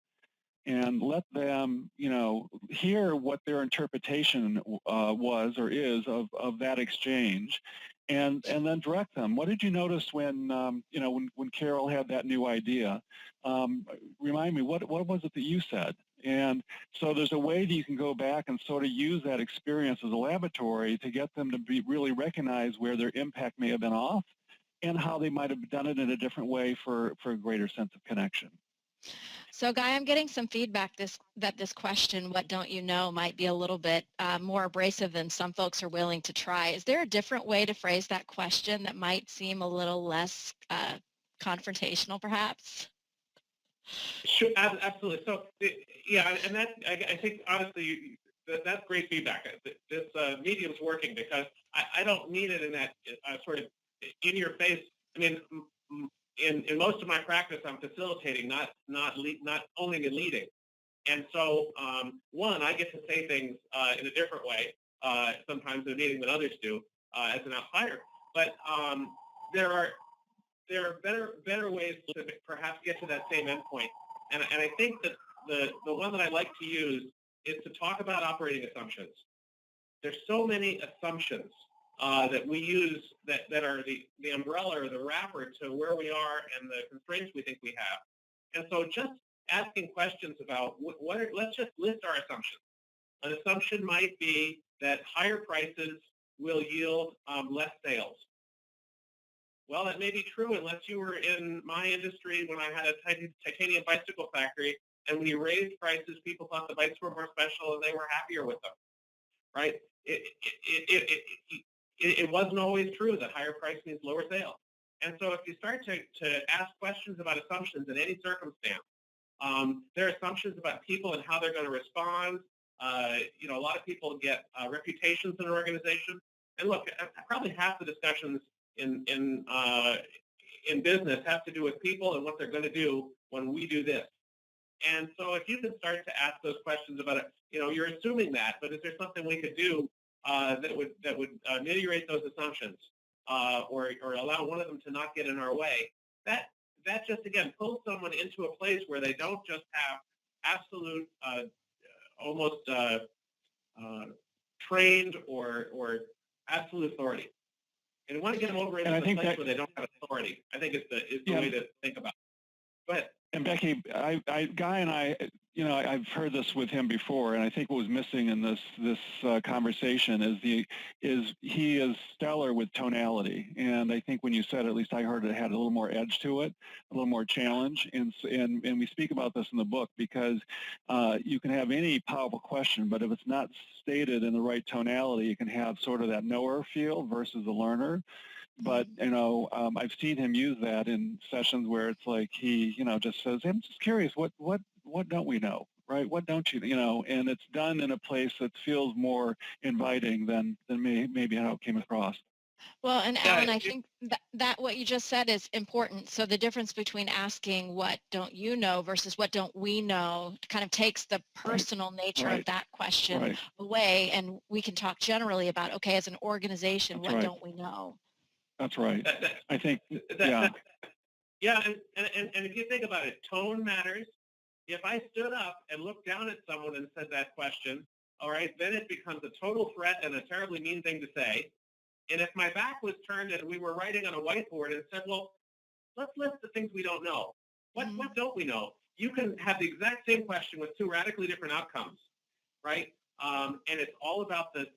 And let them, hear what their interpretation was or is of that exchange, and then direct them. What did you notice when Carol had that new idea? Remind me, what was it that you said? And so there's a way that you can go back and sort of use that experience as a laboratory to get them to really recognize where their impact may have been off and how they might have done it in a different way for a greater sense of connection. So, Guy, I'm getting some feedback that this question, what don't you know, might be a little bit more abrasive than some folks are willing to try. Is there a different way to phrase that question that might seem a little less confrontational, perhaps? Sure, absolutely. So, yeah, and that, I think, honestly, that's great feedback. This medium's working, because I don't mean it in that sort of in your face. I mean, in most of my practice, I'm facilitating, not owning and leading. And so, one, I get to say things in a different way, sometimes in a meeting than others do as an outsider. But there are better ways to perhaps get to that same endpoint. And I think that the one that I like to use is to talk about operating assumptions. There's so many assumptions that we use that are the umbrella or the wrapper to where we are and the constraints we think we have. And so just asking questions about let's just list our assumptions. An assumption might be that higher prices will yield less sales. Well, that may be true unless you were in my industry when I had a titanium bicycle factory, and when you raised prices, people thought the bikes were more special and they were happier with them, right? It wasn't always true that higher price means lower sales. And so if you start to ask questions about assumptions in any circumstance, there are assumptions about people and how they're going to respond. A lot of people get reputations in an organization. And look, probably half the discussions in business have to do with people and what they're going to do when we do this. And so if you can start to ask those questions about it, you're assuming that, but is there something we could do that would ameliorate those assumptions or allow one of them to not get in our way? That just, again, pulls someone into a place where they don't just have absolute, almost trained or absolute authority. And we want to get them over into a place where they don't have authority. I think it's the way to think about it. Go ahead. And Becky, Guy and I, I've heard this with him before, and I think what was missing in this conversation is he is stellar with tonality. And I think when you said, at least I heard it had a little more edge to it, a little more challenge. And we speak about this in the book because you can have any powerful question, but if it's not stated in the right tonality, you can have sort of that knower feel versus the learner. But, I've seen him use that in sessions where it's like he, just says, I'm just curious, what don't we know, right? What don't you, and it's done in a place that feels more inviting than maybe how it came across. Well, and Allan, I think that what you just said is important. So the difference between asking what don't you know versus what don't we know kind of takes the personal nature of that question away, and we can talk generally about, okay, as an organization, what don't we know? That's right. I think, Yeah, and if you think about it, tone matters. If I stood up and looked down at someone and said that question, all right, then it becomes a total threat and a terribly mean thing to say. And if my back was turned and we were writing on a whiteboard and said, well, let's list the things we don't know. What don't we know? You can have the exact same question with two radically different outcomes, right? And it's all about the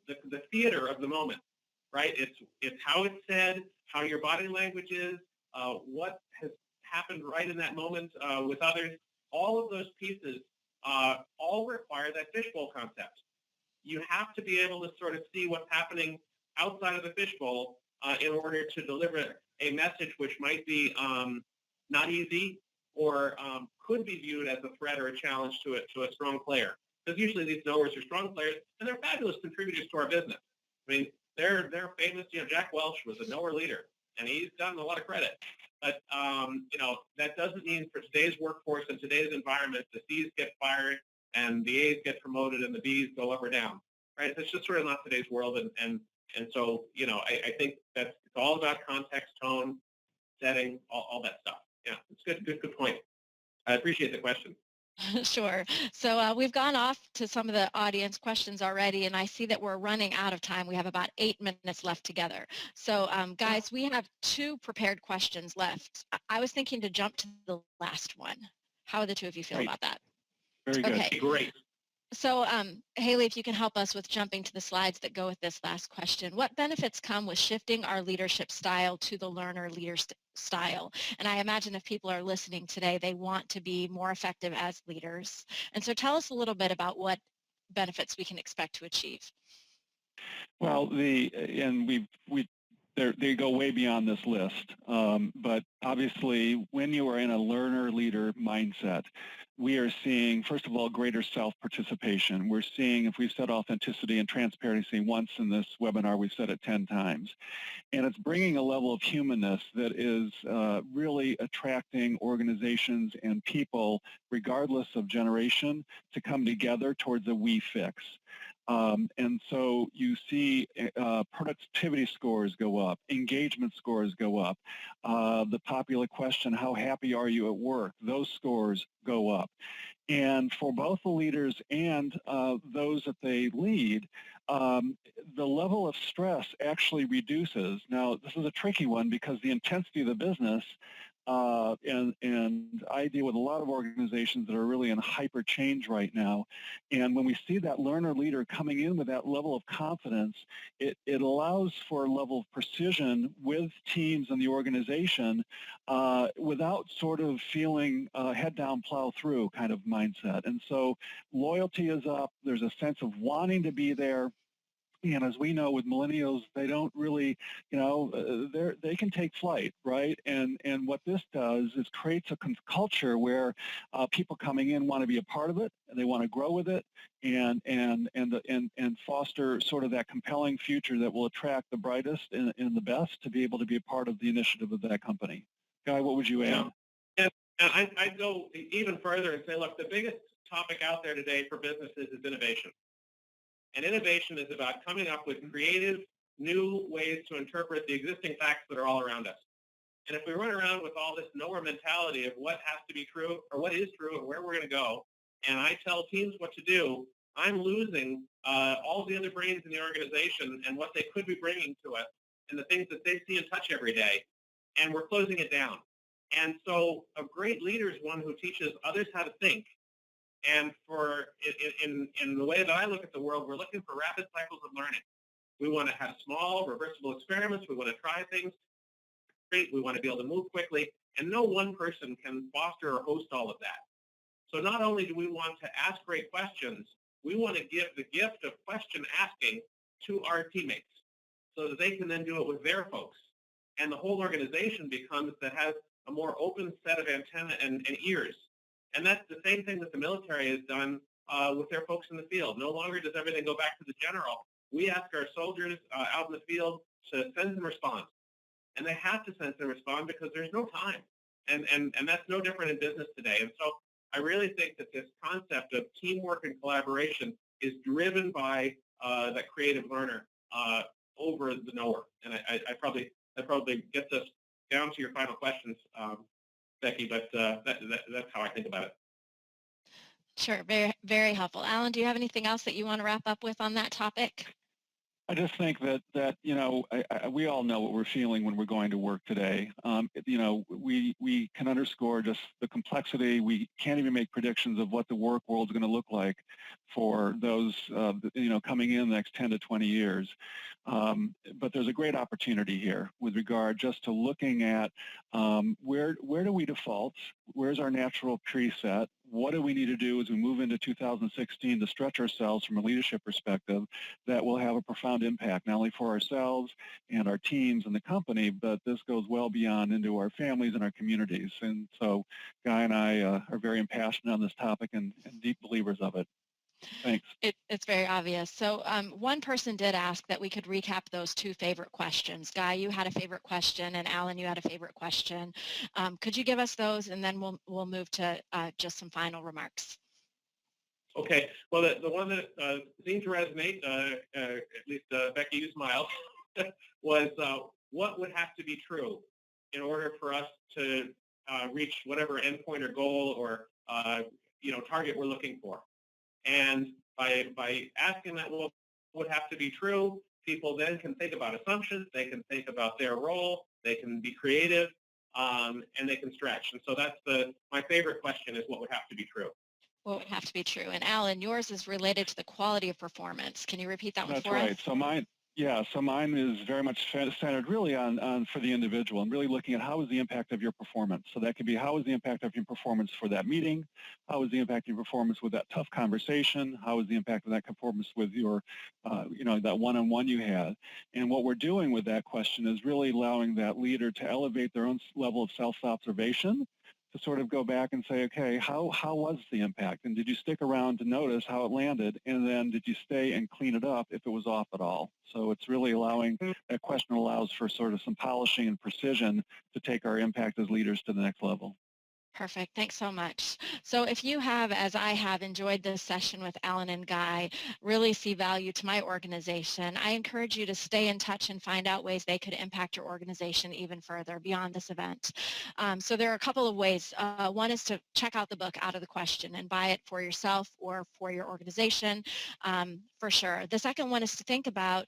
theater of the moment. Right? It's how it's said, how your body language is, what has happened right in that moment with others. All of those pieces all require that fishbowl concept. You have to be able to sort of see what's happening outside of the fishbowl in order to deliver a message which might be not easy or could be viewed as a threat or a challenge to a strong player. Because usually these knowers are strong players, and they're fabulous contributors to our business. I mean, they're famous. Jack Welch was a knower leader, and he's gotten a lot of credit. But that doesn't mean for today's workforce and today's environment, the C's get fired and the A's get promoted and the B's go up or down. Right? That's just sort of not today's world. And so I think it's all about context, tone, setting, all that stuff. Yeah, it's good point. I appreciate the question. Sure. So we've gone off to some of the audience questions already, and I see that we're running out of time. We have about 8 minutes left together. So guys, we have 2 prepared questions left. I was thinking to jump to the last one. How do the 2 of you feel about that? Very good. Okay. Great. So Haley, if you can help us with jumping to the slides that go with this last question. What benefits come with shifting our leadership style to the learner leader style? And I imagine if people are listening today, they want to be more effective as leaders. And so tell us a little bit about what benefits we can expect to achieve. Well, they go way beyond this list. But obviously, when you are in a learner-leader mindset, we are seeing, first of all, greater self-participation. We're seeing, if we've said authenticity and transparency once in this webinar, we've said it 10 times. And it's bringing a level of humanness that is really attracting organizations and people, regardless of generation, to come together towards a we fix. And so you see productivity scores go up, engagement scores go up, the popular question, how happy are you at work? Those scores go up. And for both the leaders and those that they lead, the level of stress actually reduces. Now, this is a tricky one because the intensity of the business, and I deal with a lot of organizations that are really in hyper change right now. And when we see that learner leader coming in with that level of confidence, it allows for a level of precision with teams in the organization without sort of feeling head down, plow through kind of mindset. And so loyalty is up. There's a sense of wanting to be there. And as we know with millennials, they don't really, they can take flight, right? And what this does is creates a culture where people coming in want to be a part of it, and they want to grow with it, and foster sort of that compelling future that will attract the brightest and the best to be able to be a part of the initiative of that company. Guy, what would you add? And I'd go even further and say, look, the biggest topic out there today for businesses is innovation. And innovation is about coming up with creative, new ways to interpret the existing facts that are all around us. And if we run around with all this knower mentality of what has to be true or what is true and where we're going to go, and I tell teams what to do, I'm losing all the other brains in the organization and what they could be bringing to us and the things that they see and touch every day, and we're closing it down. And so a great leader is one who teaches others how to think. And for in the way that I look at the world, we're looking for rapid cycles of learning. We want to have small, reversible experiments. We want to try things. We want to be able to move quickly. And no one person can foster or host all of that. So not only do we want to ask great questions, we want to give the gift of question asking to our teammates so that they can then do it with their folks. And the whole organization has a more open set of antennae and ears. And that's the same thing that the military has done with their folks in the field. No longer does everything go back to the general. We ask our soldiers out in the field to sense and respond. And they have to sense and respond because there's no time. And that's no different in business today. And so I really think that this concept of teamwork and collaboration is driven by that creative learner over the knower. And that probably gets us down to your final questions, Becky, but that's how I think about it. Sure, very, very helpful. Allan, do you have anything else that you want to wrap up with on that topic? I just think that we all know what we're feeling when we're going to work today. We can underscore just the complexity. We can't even make predictions of what the work world is going to look like for those coming in the next 10 to 20 years. But there's a great opportunity here with regard just to looking at where do we default? Where's our natural tree set? What do we need to do as we move into 2016 to stretch ourselves from a leadership perspective that will have a profound impact, not only for ourselves and our teams and the company, but this goes well beyond into our families and our communities. And so Guy and I are very impassioned on this topic and deep believers of it. Thanks. It's very obvious. So one person did ask that we could recap those two favorite questions. Guy, you had a favorite question, and Allan, you had a favorite question. Could you give us those, and then we'll move to just some final remarks. Okay. Well, the one that seemed to resonate, at least Becky, you smiled, was what would have to be true in order for us to reach whatever endpoint or goal or target we're looking for. And by asking that what would have to be true, people then can think about assumptions, they can think about their role, they can be creative, and they can stretch. And so that's my favorite question is what would have to be true. What would have to be true? And Allan, yours is related to the quality of performance. Can you repeat that one for us? That's right. So mine is very much centered really on for the individual and really looking at how is the impact of your performance. So that could be how is the impact of your performance for that meeting? How is the impact of your performance with that tough conversation? How is the impact of that performance with your, that one-on-one you had? And what we're doing with that question is really allowing that leader to elevate their own level of self-observation, to sort of go back and say, okay, how was the impact? And did you stick around to notice how it landed? And then did you stay and clean it up if it was off at all? So it's really allowing, that question allows for sort of some polishing and precision to take our impact as leaders to the next level. Perfect. Thanks so much. So if you have, as I have, enjoyed this session with Allan and Guy, really see value to my organization, I encourage you to stay in touch and find out ways they could impact your organization even further beyond this event. So there are a couple of ways. One is to check out the book Out of the Question and buy it for yourself or for your organization, for sure. The second one is to think about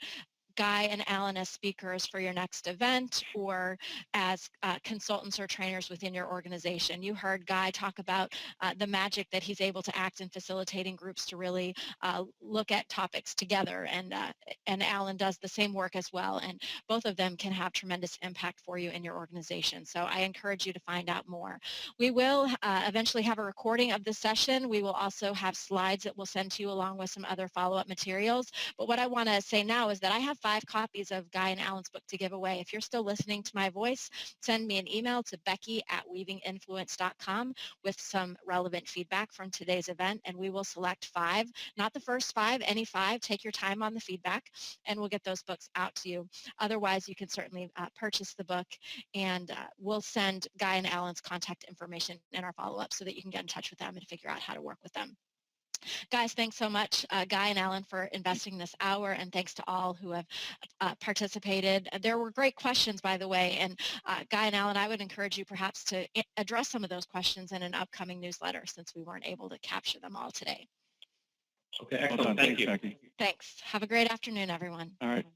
Guy and Allan as speakers for your next event or as consultants or trainers within your organization. You heard Guy talk about the magic that he's able to act in facilitating groups to really look at topics together, and Allan does the same work as well, and both of them can have tremendous impact for you in your organization. So I encourage you to find out more. We will eventually have a recording of this session. We will also have slides that we'll send to you along with some other follow-up materials. But what I want to say now is that I have 5 copies of Guy and Allan's book to give away. If you're still listening to my voice, send me an email to becky@weavinginfluence.com with some relevant feedback from today's event, and we will select 5, not the first 5, any 5. Take your time on the feedback, and we'll get those books out to you. Otherwise, you can certainly purchase the book, and we'll send Guy and Allan's contact information in our follow-up so that you can get in touch with them and figure out how to work with them. Guys, thanks so much, Guy and Allan, for investing this hour, and thanks to all who have participated. There were great questions, by the way, and Guy and Allan, I would encourage you perhaps to address some of those questions in an upcoming newsletter since we weren't able to capture them all today. Okay, excellent. Thank you. Becky. Thanks. Have a great afternoon, everyone. All right.